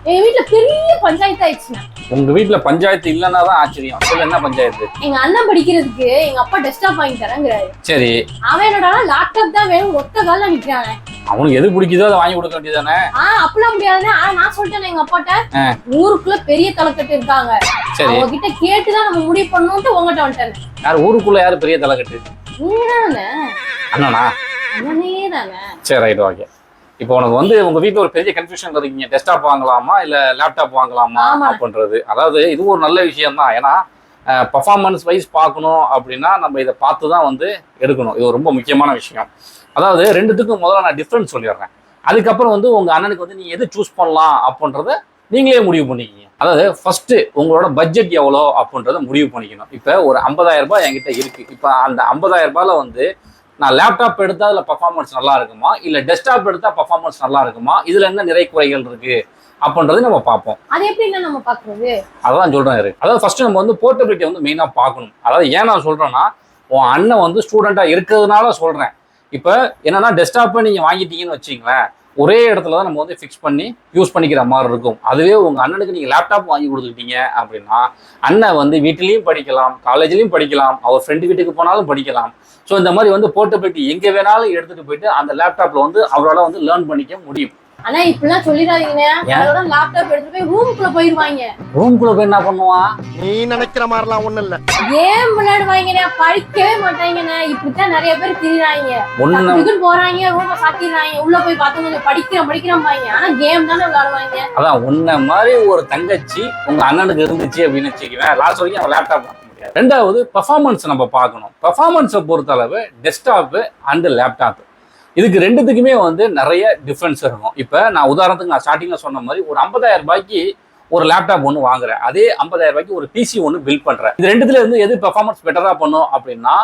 எங்க வீட்டுல பெரிய பஞ்சாயத்து ஆயிடுச்சுண்ணா. உங்க வீட்டுல பஞ்சாயத்து இல்லைன்னா தான் ஆச்சரியம். சொல்ல என்ன பஞ்சாயத்து? எங்க அண்ணன் படிக்கிறதுக்கு எங்க அப்பா டெஸ்க்டாப் வாங்கி தரேங்கிறாரு. சரி, அவன் என்னடா லேப்டாப் தான் வேணும் ஒத்த கால நிக்கிறானே. அவனுக்கு எது பிடிக்குதோ அதை வாங்கி கொடுக்க வேண்டியதானே? அப்பெல்லாம் முடியாதுன்னு நான் சொல்லிட்டேன் எங்க அப்பாட்ட. ஊருக்குள்ள பெரிய தலைக்கட்டு இருக்காங்க, அவங்க கிட்ட கேட்டுதான் நம்ம முடிவு பண்ணணும்ட்டு உங்ககிட்ட வந்துட்டேன். யார் ஊருக்குள்ள யாரு பெரிய தலைக்கட்டு? நீங்க தானே. அண்ணனா? அண்ணனே தானே. சரி, ரைட், ஓகே. இப்போ உனக்கு வந்து உங்க வீட்டுல ஒரு பெரிய கன்ஃபியூஷன் இருக்கீங்க, டெஸ்க்டாப் வாங்கலாமா இல்ல லேப்டாப் வாங்கலாமா அப்படின்றது. அதாவது இது ஒரு நல்ல விஷயம் தான். ஏன்னா பர்ஃபார்மன்ஸ் வைஸ் பார்க்கணும் அப்படின்னா நம்ம இதை பார்த்து தான் வந்து எடுக்கணும். இது ரொம்ப முக்கியமான விஷயம். அதாவது ரெண்டுத்துக்கும் முதல்ல நான் டிஃப்ரென்ஸ் சொல்லிடுறேன். அதுக்கப்புறம் வந்து உங்க அண்ணனுக்கு வந்து நீங்க எது சூஸ் பண்ணலாம் அப்படின்றத நீங்களே முடிவு பண்ணிக்கிங்க. அதாவது ஃபர்ஸ்ட் உங்களோட பட்ஜெட் எவ்வளோ அப்படின்றத முடிவு பண்ணிக்கணும். இப்போ ஒரு 50,000 ரூபாய் என்கிட்ட இருக்கு. இப்போ அந்த 50,000 ரூபாயில வந்து நான் லேப்டாப் எடுத்தா அதில் பர்ஃபார்மன்ஸ் நல்லா இருக்குமா இல்லை டெஸ்க்டாப் எடுத்தா பர்ஃபார்மன்ஸ் நல்லா இருக்குமா, இதுல என்ன நிறை குறைகள் இருக்கு அப்படின்றது நம்ம பார்ப்போம். அது எப்படின்னா நம்ம பார்க்கறது? அதான் சொல்றேன். அதாவது ஃபர்ஸ்ட் நம்ம வந்து போர்ட்டபிலிட்டி வந்து மெயினா பார்க்கணும். அதாவது ஏன் நான் சொல்றேன்னா, உன் அண்ணன் வந்து ஸ்டூடெண்டா இருக்கிறதுனால சொல்றேன். இப்போ என்னன்னா டெஸ்க்டாப்பை நீங்க வாங்கிட்டீங்கன்னு வச்சுங்களேன், ஒரே இடத்துல தான் நம்ம வந்து ஃபிக்ஸ் பண்ணி யூஸ் பண்ணிக்கிற மாதிரி இருக்கும். அதுவே உங்க அண்ணனுக்கு நீங்க லேப்டாப் வாங்கி கொடுத்துக்கிட்டீங்க அப்படின்னா அண்ணன் வந்து வீட்டிலையும் படிக்கலாம், காலேஜ்லையும் படிக்கலாம், அவர் ஃப்ரெண்டு வீட்டுக்கு போனாலும் படிக்கலாம். ஸோ இந்த மாதிரி வந்து போர்ட்டபிலிட்டி எங்கே வேணாலும் எடுத்துட்டு போயிட்டு அந்த லேப்டாப்ல வந்து அவரால் வந்து லேர்ன் பண்ணிக்க முடியும். ஆனா இப்பெல்லாம் சொல்லிடாதீங்க, அதோட லேப்டாப் எடுத்துட்டு போய் ரூமுக்குள்ள போயிருவாங்க. ரூமுக்குள்ள போய் என்ன பண்ணுவான்? நீ நினைக்கிற மாதிரிலாம் ஒண்ணும் இல்ல, கேம் விளையாடுவாங்கண்ணே, படிக்கவே மாட்டாங்கண்ணே. இப்படித்தான் நிறைய பேர் திரிறாங்க. போறாங்க, ரூம சாத்திடுறாங்க, உள்ள போய் பார்த்தவங்க படிக்கிறோம் பாங்க, ஆனா கேம் தானே விளையாடுவாங்க. அதான் உன்ன மாதிரி ஒரு தங்கச்சி உங்க அண்ணனுக்கு இருந்துச்சு அப்படின்னு வச்சுக்குவேன், லாஸ்ட் வரைக்கும் அவன் லேப்டாப் வாங்க முடியாது. ரெண்டாவது பர்ஃபார்மன்ஸ் நம்ம பார்க்கணும். பர்ஃபார்மன்ஸை பொறுத்தளவு டெஸ்க்டாப் அண்ட் லேப்டாப் இதுக்கு ரெண்டுத்துக்குமே வந்து நிறைய டிஃப்ரென்ஸ் இருக்கும். இப்போ நான் உதாரணத்துக்கு நான் ஸ்டார்டிங்கில் சொன்ன மாதிரி ஒரு 50,000 ரூபாய்க்கு ஒரு லேப்டாப் ஒன்று வாங்குறேன், அதே 50,000 ரூபாய்க்கு ஒரு பிசி ஒன்று பில்ட் பண்ணுறேன். இது ரெண்டுத்துல இருந்து எது பெர்ஃபார்மன்ஸ் பெட்டராக பண்ணும் அப்படின்னா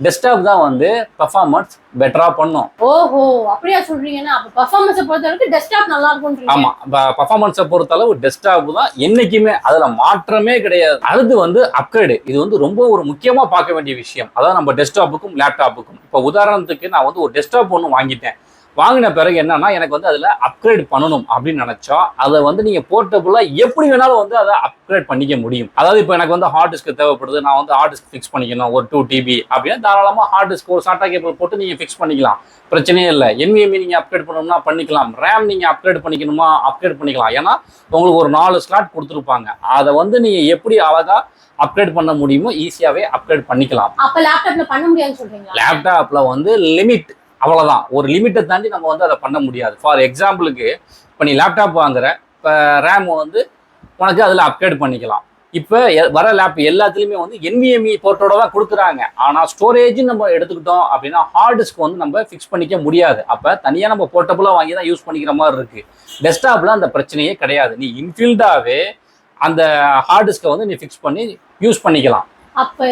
டெஸ்க்டாப் தான் வந்து பெர்ஃபார்மன்ஸ் பெட்டரா பண்ணும். ஓஹோ, அப்படியா சொல்றீங்கன்னா அப்ப பெர்ஃபார்மன்ஸை பொறுத்தளவுக்கு டெஸ்க்டாப் நல்லா இருக்கும்ன்றீங்க. ஆமா, பெர்ஃபார்மன்ஸை பொறுத்தளவு டெஸ்க்டாப் தான் என்னைக்குமே, அதுல மாற்றமே கிடையாது. அடுத்து வந்து அப்கிரேடு. இது வந்து ரொம்ப ஒரு முக்கியமா பார்க்க வேண்டிய விஷயம். அதாவது நம்ம டெஸ்க்டாப்புக்கும் லேப்டாப்புக்கும். இப்போ உதாரணத்துக்கு நான் வந்து ஒரு டெஸ்க்டாப் ஒன்று வாங்கிட்டேன், வாங்கின பிறகு என்னன்னா எனக்கு வந்து அதில் அப்கிரேட் பண்ணணும் அப்படின்னு நினச்சா அதை வந்து நீங்கள் போர்ட்டபுளாக எப்படி வேணாலும் வந்து அதை அப்கிரேட் பண்ணிக்க முடியும். அதாவது இப்போ எனக்கு வந்து ஹார்ட் டிஸ்க் தேவைப்படுது, நான் வந்து ஹார்ட் டிஸ்க் ஃபிக்ஸ் பண்ணிக்கணும் ஒரு 2 TB அப்படின்னா தாராளமாக ஹார்ட் டிஸ்க் ஒரு சாட்டா கேபிள் போட்டு நீங்கள் ஃபிக்ஸ் பண்ணிக்கலாம், பிரச்சனையே இல்லை. NVMe நீங்கள் அப்கிரேட் பண்ணணும்னா பண்ணிக்கலாம், ரேம் நீங்கள் அப்கிரேட் பண்ணிக்கணுமா அப்கிரேட் பண்ணிக்கலாம். ஏன்னா உங்களுக்கு ஒரு 4 ஸ்லாட் கொடுத்துருப்பாங்க, அதை வந்து நீங்கள் எப்படி அழகாக அப்கிரேட் பண்ண முடியுமோ ஈஸியாகவே அப்கிரேட் பண்ணிக்கலாம். அப்போ லேப்டாப்பில் பண்ண முடியாதுன்னு சொல்றீங்களா? லேப்டாப்பில் வந்து லிமிட், அவ்வளோதான். ஒரு லிமிட்டை தாண்டி நம்ம வந்து அதை பண்ண முடியாது. ஃபார் எக்ஸாம்பிளுக்கு இப்போ நீ லேப்டாப் வாங்குற, இப்போ ரேம் வந்து உனக்கு அதில் அப்கிரேட் பண்ணிக்கலாம். இப்போ வர லேப் எல்லாத்துலேயுமே வந்து NVMe போர்ட்டோட தான் கொடுக்குறாங்க. ஆனால் ஸ்டோரேஜ் நம்ம எடுத்துக்கிட்டோம் அப்படின்னா ஹார்ட் டிஸ்க் வந்து நம்ம ஃபிக்ஸ் பண்ணிக்க முடியாது. அப்போ தனியாக நம்ம போர்ட்டபுளாக வாங்கி தான் யூஸ் பண்ணிக்கிற மாதிரி இருக்குது. டெஸ்க்டாப்பில் அந்த பிரச்சனையே கிடையாது. நீ இன்ஃபில்டாகவே அந்த ஹார்ட் டிஸ்கை வந்து நீ ஃபிக்ஸ் பண்ணி யூஸ் பண்ணிக்கலாம். அப்ப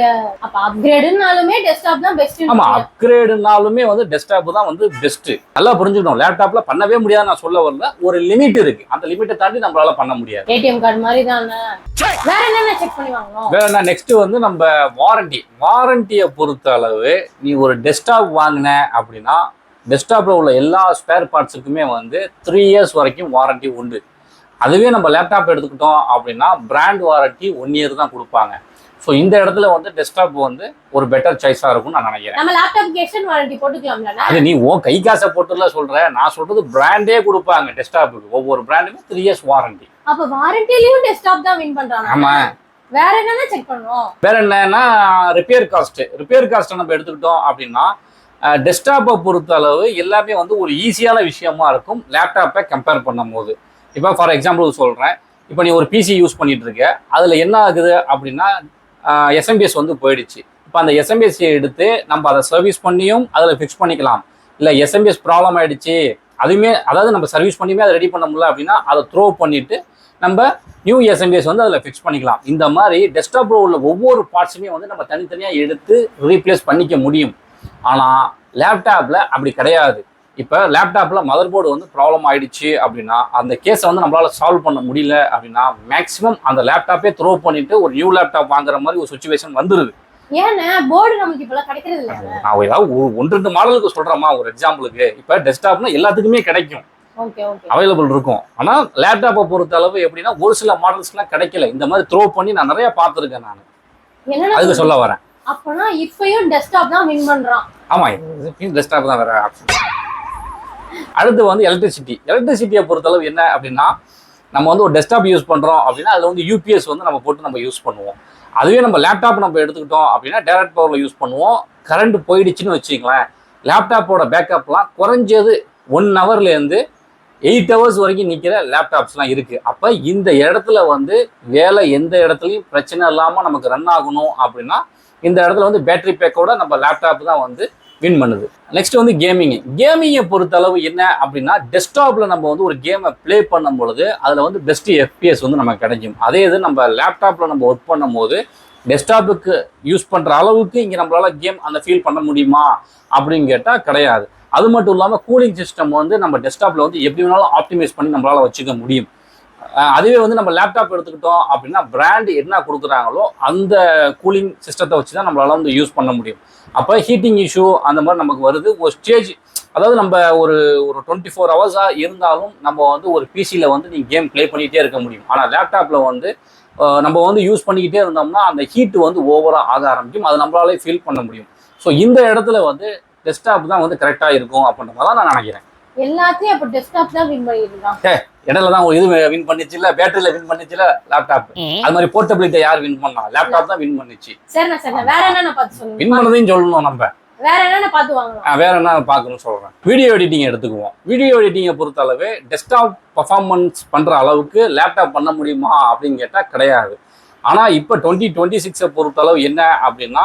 அப்கிரேடுனாலுமே டெஸ்க்டாப் தான் பெஸ்ட். ஆமா, அப்கிரேடுனாலுமே வந்து டெஸ்க்டாப் தான் வந்து பெஸ்ட். நல்லா புரிஞ்சுக்கணும். லேப்டாப்ல பண்ணவே முடியாது நான் சொல்ல வரல, ஒரு லிமிட் இருக்கு, அந்த லிமிட்டை தாண்டி நம்மளால பண்ண முடியாது. ATM கார்டு மாதிரி தானே. வேற என்ன செக் பண்ணி வாங்கணும்? வேற என்ன நெக்ஸ்ட் வந்து நம்ம வாரண்டியை பொறுத்த அளவு நீ ஒரு டெஸ்க்டாப் வாங்கின அப்படின்னா டெஸ்க்டாப்ல உள்ள எல்லா ஸ்பேர் பார்ட்ஸுக்குமே வந்து 3 years வரைக்கும் வாரண்டி உண்டு. அதுவே நம்ம லேப்டாப் எடுத்துக்கிட்டோம் அப்படின்னா பிராண்ட் வாரண்டி 1 year தான் கொடுப்பாங்க. ஸோ இந்த இடத்துல வந்து டெஸ்க்டாப் வந்து ஒரு பெட்டர் சாய்ஸாக இருக்கும்னு நான் நினைக்கிறேன். நம்ம லேப்டாப்க்கு எக்ஸ்டெண்ட் வாரண்டி போட்டுக்கலாம்ல? அது நீ ஓ கை காசை போட்டுல சொல்ற, நான் சொல்றது பிராண்டே கொடுப்பாங்க டெஸ்க்டாப்புக்கு. ஒவ்வொரு பிராண்டுமே 3 years வாரண்டி. அப்ப வாரண்டிலயும் டெஸ்க்டாப் தான் வின் பண்றாங்க. ஆமா, வேற என்னன்னா செக் பண்ணுவோம். வேற என்னன்னா ரிப்பேர் காஸ்ட் நம்ம எடுத்துக்கிட்டோம் அப்படின்னா டெஸ்க்டாப்பை பொறுத்த அளவு எல்லாமே வந்து ஒரு ஈஸியான விஷயமா இருக்கும் லேப்டாப்பை கம்பேர் பண்ணும் போது. இப்போ ஃபார் எக்ஸாம்பிள் சொல்றேன், இப்போ நீ ஒரு பிசி யூஸ் பண்ணிட்டு இருக்க, அதுல என்ன ஆகுது அப்படின்னா SMBS வந்து போயிடுச்சு. இப்போ அந்த SMBS எடுத்து நம்ம அதை சர்வீஸ் பண்ணியும் அதில் ஃபிக்ஸ் பண்ணிக்கலாம். இல்லை SMBS ப்ராப்ளம் ஆகிடுச்சு, அதுவுமே அதாவது நம்ம சர்வீஸ் பண்ணியுமே அதை ரெடி பண்ண முடியல அப்படின்னா அதை த்ரோ பண்ணிவிட்டு நம்ம நியூ SMBS வந்து அதில் ஃபிக்ஸ் பண்ணிக்கலாம். இந்த மாதிரி டெஸ்க்டாப்பில் உள்ள ஒவ்வொரு பார்ட்ஸுமே வந்து நம்ம தனித்தனியாக எடுத்து ரீப்ளேஸ் பண்ணிக்க முடியும். ஆனால் லேப்டாப்பில் அப்படி கிடையாது. இப்போ லேப்டாப்பில் மதர் போர்டு வந்து ப்ராப்ளம் ஆகிடுச்சு அப்படின்னா அந்த கேஸை வந்து நம்மளால் சால்வ் பண்ண முடியல அப்படின்னா மேக்ஸிமம் அந்த லேப்டாப்பே த்ரோ பண்ணிட்டு ஒரு நியூ லேப்டாப் வாங்குற மாதிரி ஒரு சுச்சுவேஷன் வந்துடுது. ஏன்னா போர்டு நமக்கு இப்பெல்லாம் கிடைக்கிறது இல்லை. நான் ஏதாவது 1-2 மாடலுக்கு சொல்கிறேம்மா ஒரு எக்ஸாம்பிளுக்கு. இப்போ டெஸ்க்டாப்னா எல்லாத்துக்குமே கிடைக்கும், அவைலபிள் இருக்கும். ஆனால் லேப்டாப்பை பொறுத்த அளவு எப்படின்னா ஒரு சில மாடல்ஸ்லாம் கிடைக்கல. இந்த மாதிரி த்ரோ பண்ணி நான் நிறைய பார்த்துருக்கேன். நான் அதுக்கு சொல்ல வரேன். அப்பனா இப்பயும் டெஸ்க்டாப் தான் வின் பண்றான். ஆமா, இப்பயும் டெஸ்க்டாப் தான் வேற ஆப்ஷன். அடுத்து வந்து எலக்ட்ரிசிட்டியை பொறுத்தளவு என்ன அப்படின்னா, நம்ம வந்து ஒரு டெஸ்க்டாப் யூஸ் பண்றோம் அப்படின்னா அதுல வந்து யூபிஎஸ் வந்து நம்ம போட்டு நம்ம யூஸ் பண்ணுவோம். அதுவே நம்ம லேப்டாப் நம்ம எடுத்துக்கிட்டோம் அப்படின்னா டைரக்ட் பவர்ல யூஸ் பண்ணுவோம். கரண்ட் போயிடுச்சுன்னு வச்சுங்களேன், லேப்டாப்போட பேக்கப்லாம் குறைஞ்சது 1 ஹவர்லேருந்து 8 ஹவர்ஸ் வரைக்கும் நிற்கிற லேப்டாப்ஸ்லாம் இருக்குது. அப்போ இந்த இடத்துல வந்து வேலை எந்த இடத்துலையும் பிரச்சனை இல்லாமல் நமக்கு ரன் ஆகணும் அப்படின்னா இந்த இடத்துல வந்து பேட்டரி பேக்கோட நம்ம லேப்டாப் தான் வந்து வின் பண்ணுது. நெக்ஸ்ட் வந்து கேமிங்கை பொறுத்தளவு என்ன அப்படின்னா, டெஸ்க்டாப்பில் நம்ம வந்து ஒரு கேமை ப்ளே பண்ணும் பொழுது அதில் வந்து பெஸ்ட் எஃபிஎஸ் வந்து நமக்கு கிடைக்கும். அதே இது நம்ம லேப்டாப்பில் நம்ம ஒர்க் பண்ணும் போது டெஸ்க்டாப்புக்கு யூஸ் பண்ணுற அளவுக்கு இங்கே நம்மளால கேம் அந்த ஃபீல் பண்ண முடியுமா அப்படின்னு கேட்டால் கிடையாது. அது மட்டும் இல்லாமல் கூலிங் சிஸ்டம் வந்து நம்ம டெஸ்க்டாப்பில் வந்து எப்படி வேணாலும் ஆப்டிமைஸ் பண்ணி நம்மளால் வச்சுக்க முடியும். அதுவே வந்து நம்ம லேப்டாப் எடுத்துக்கிட்டோம் அப்படின்னா பிராண்ட் என்ன கொடுக்குறாங்களோ அந்த கூலிங் சிஸ்டத்தை வச்சு தான் நம்மளால வந்து யூஸ் பண்ண முடியும். அப்போ ஹீட்டிங் இஷ்யூ அந்த மாதிரி நமக்கு வருது. ஒரு ஸ்டேஜ், அதாவது நம்ம ஒரு 24 ஹவர்ஸாக இருந்தாலும் நம்ம வந்து ஒரு பிசியில் வந்து நீங்கள் கேம் ப்ளே பண்ணிகிட்டே இருக்க முடியும். ஆனால் லேப்டாப்பில் வந்து நம்ம வந்து யூஸ் பண்ணிக்கிட்டே இருந்தோம்னா அந்த ஹீட்டு வந்து ஓவராக ஆக ஆரம்பிக்கும். அது நம்மளாலே ஃபீல் பண்ண முடியும். ஸோ இந்த இடத்துல வந்து டெஸ்க்டாப் தான் வந்து கரெக்டாக இருக்கும் அப்படின்ற மாதிரி தான் நான் நினைக்கிறேன். எல்லாத்தையும் அப்போ டெஸ்க்டாப் தான் வின் பண்ணிருக்கான். இடையில தான் ஒரு இது வின் பண்ணிச்சு இல்ல, பேட்டரியில வின் பண்ணிச்சு இல்ல லேப்டாப். அது மாதிரி போர்ட்டபிலிட்டி யார் வின் பண்ணா? லேப்டாப் தான் வின் பண்ணிச்சு. சரி, வேற என்ன பார்த்து சொல்லுங்க. வின் பண்ணதையும் சொல்லணும் நம்ம. வேற என்ன பார்த்து வாங்கலாம்? வேற என்ன பார்க்கணும்னு சொல்றேன். வீடியோ எடிட்டிங் எடுத்துக்குவோம். வீடியோ எடிட்டிங்கை பொறுத்த அளவு டெஸ்க்டாப் பர்ஃபார்மன்ஸ் பண்ற அளவுக்கு லேப்டாப் பண்ண முடியுமா அப்படின்னு கேட்டா கிடையாது. ஆனா இப்போ 2026 பொறுத்த அளவு என்ன அப்படின்னா,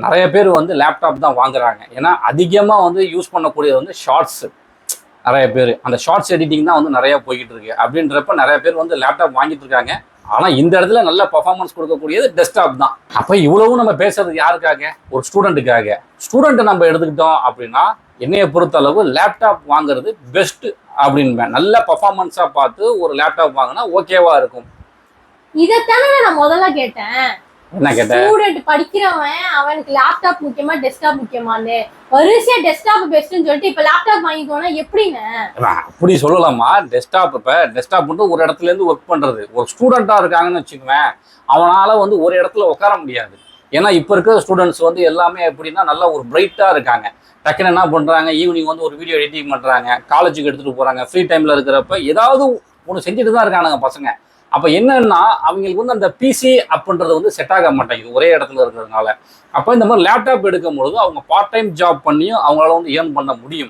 நிறைய பேர் வந்து லேப்டாப் தான் வாங்குறாங்க. ஏன்னா அதிகமாக வந்து யூஸ் பண்ணக்கூடியது வந்து ஷார்ட்ஸ். நிறைய பேர் அந்த ஷார்ட்ஸ் எடிட்டிங் தான் வந்து நிறைய போய்கிட்டு இருக்கு. அப்படின்றப்ப நிறைய பேர் வந்து லேப்டாப் வாங்கிட்டு இருக்காங்க. ஆனால் இந்த இடத்துல நல்ல பர்ஃபார்மன்ஸ் கொடுக்கக்கூடியது டெஸ்க்டாப் தான். அப்போ இவ்வளவும் நம்ம பேசுறது யாருக்காக? ஒரு ஸ்டூடெண்ட்டுக்காக. ஸ்டூடெண்ட்டை நம்ம எடுத்துக்கிட்டோம் அப்படின்னா என்னைய பொறுத்த அளவு லேப்டாப் வாங்குறது பெஸ்ட் அப்படின்பேன். நல்ல பர்ஃபார்மன்ஸாக பார்த்து ஒரு லேப்டாப் வாங்கினா ஓகேவா இருக்கும். இதைத்தானே நான் முதல்ல கேட்டேன். என்ன கேட்டேன்? ஸ்டூடெண்ட் படிக்கிறவன் அவனுக்கு லேப்டாப் முக்கியமா டெஸ்க்டாப் முக்கியமானு வரிசையா டெஸ்க்டாப் பெஸ்ட்னு சொல்லிட்டு இப்ப லேப்டாப் வாங்கிக்கோனா எப்படிங்க? அப்படி சொல்லலாமா? டெஸ்க்டாப் இப்ப டெஸ்க்டாப் மட்டும் ஒரு இடத்துல இருந்து ஒர்க் பண்றது. ஒரு ஸ்டூடெண்டா இருக்காங்கன்னு வச்சுக்குவேன், அவனால வந்து ஒரு இடத்துல உட்கார முடியாது. ஏன்னா இப்ப இருக்கிற ஸ்டூடெண்ட்ஸ் வந்து எல்லாமே எப்படின்னா நல்லா ஒரு பிரைட்டா இருக்காங்க. டக்குன்னு என்ன பண்றாங்க, ஈவினிங் வந்து ஒரு வீடியோ எடிட்டிங் பண்றாங்க, காலேஜுக்கு எடுத்துட்டு போறாங்க. ஃப்ரீ டைம்ல இருக்கிறப்ப ஏதாவது ஒன்று செஞ்சுட்டு தான் இருக்கானுங்க பசங்க. அப்போ என்னன்னா அவங்களுக்கு வந்து அந்த பிசி அப்படின்றது வந்து செட் ஆக மாட்டேங்குது ஒரே இடத்துல இருக்கிறதுனால. அப்போ இந்த மாதிரி லேப்டாப் எடுக்கும் பொழுது அவங்க பார்ட் டைம் ஜாப் பண்ணியும் அவங்களால வந்து ஏர்ன் பண்ண முடியும்.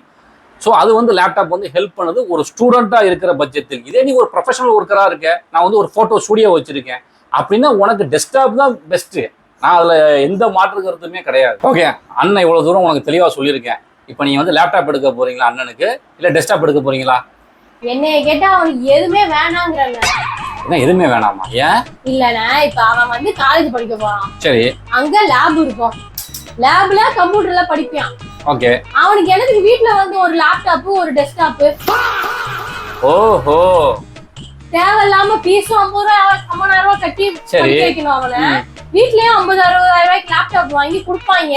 ஸோ அது வந்து லேப்டாப் வந்து ஹெல்ப் பண்ணுது ஒரு ஸ்டூடெண்ட்டாக இருக்கிற பட்ஜெட்டில். இதே நீ ஒரு ப்ரொஃபஷனல் ஒர்க்கராக இருக்க, நான் வந்து ஒரு ஃபோட்டோ ஸ்டூடியோ வச்சுருக்கேன் அப்படின்னா உனக்கு டெஸ்க்டாப் தான் பெஸ்ட்டு. நான் அதில் எந்த மாற்று கருத்துமே கிடையாது. ஓகே, அண்ணன் இவ்வளோ தூரம் உனக்கு தெளிவாக சொல்லியிருக்கேன். இப்போ நீங்கள் வந்து லேப்டாப் எடுக்க போகிறீங்களா அண்ணனுக்கு, இல்லை டெஸ்க்டாப் எடுக்க போகிறீங்களா? என்னைய கேட்டால் அவனுக்கு எதுவுமே வேணாங்கிறாங்க. என்ன எதுவுமே வேணாமா? ஏன்? இல்லண்ணா, இப்ப அவன் வந்து காலேஜ் படிக்க போறான். சரி, அங்க லேப் இருக்கும். லேப்ல கம்ப்யூட்டர்ல படிப்பான். ஓகே. அவனுக்கு எனக்கு வீட்ல வந்து ஒரு லேப்டாப் ஒரு டெஸ்க்டாப். ஓஹோ, தேவையில்லாம பீஸும் 50,000 ரூபாய் கட்டி படிக்க வைக்கணும் அவனை. வீட்லயும் 50,000-60,000 ரூபாய்க்கு லேப்டாப் வாங்கி கொடுப்பாங்க.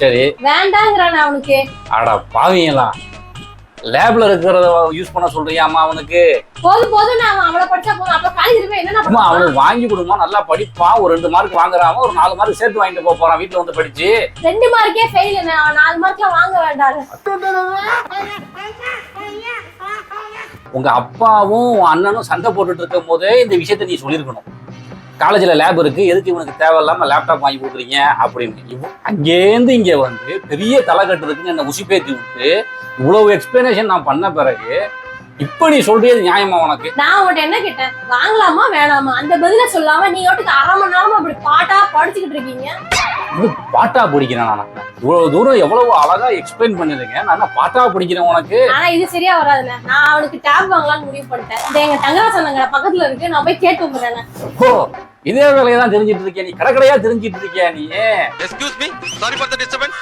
சரி, வேண்டாங்கிறான் அவனுக்கு. அடா பாவீங்களா, லேப்ல இருக்கிறத யூஸ் பண்ண சொல்றியாமா அவனுக்கு? போதும் நான் அவளை படிச்சா போதும். அப்ப காலேஜ் போய் என்ன அவனுக்கு வாங்கி கொடுமா, நல்லா படிப்பான். ஒரு 2 மார்க் வாங்குறாம ஒரு 4 மார்க் சேர்த்து வாங்கிட்டு போறான் வீட்டுல வந்து படிச்சு. 2 மார்க்கே ஃபெயில், 4 மார்க்லாம் வாங்க வேண்டாம். உங்க அப்பாவும் அண்ணனும் சண்டை போட்டுட்டு இருக்கும் போதே இந்த விஷயத்த நீ சொல்லியிருக்கணும். காலேஜ்ல லேப் இருக்கு, எதுக்கு இவனுக்கு தேவையில்லாம லேப்டாப் வாங்கி கொடுக்குறீங்க அப்படின்னு. அங்கேருந்து இங்க வந்து பெரிய தலைக்கட்டு இருக்குன்னு என்ன உசிப்பேத்தி விட்டு இவ்வளவு எக்ஸ்பிளனேஷன் நான் பண்ண பிறகு இப்ப நீ சொல்றது நியாயமா உனக்கு? நான் உன்கிட்ட என்ன கேட்டேன், வாங்கலாமா வேணாமா? அந்த பதில சொல்லாம நீ ஓட்டுக்கு 1/2 மணி நேரமா அப்படி பாட்டா படிச்சுக்கிட்டு இருக்கீங்க. பாட்டா படிக்கிறேன் நான்? இவ்வளவு தூரம் எவ்வளவு அழகா எக்ஸ்பிளைன் பண்ணிருக்கேன், நான் பாட்டா படிக்கிறேன் உனக்கு. ஆனா இது சரியா வராதுல. நான் அவனுக்கு டேப் வாங்கலாம்னு முடிவு பண்ணிட்டேன். இந்த எங்க தங்கராசன் பக்கத்துல இருக்கு, நான் போய் கேட்டு வந்துடுறேன். ஓ, இதே வேலையை தான் தெரிஞ்சிட்டு இருக்கியா நீ? கடைக்கடையா தெரிஞ்சிட்டு இருக்கியா நீ? Excuse me, sorry for the disturbance.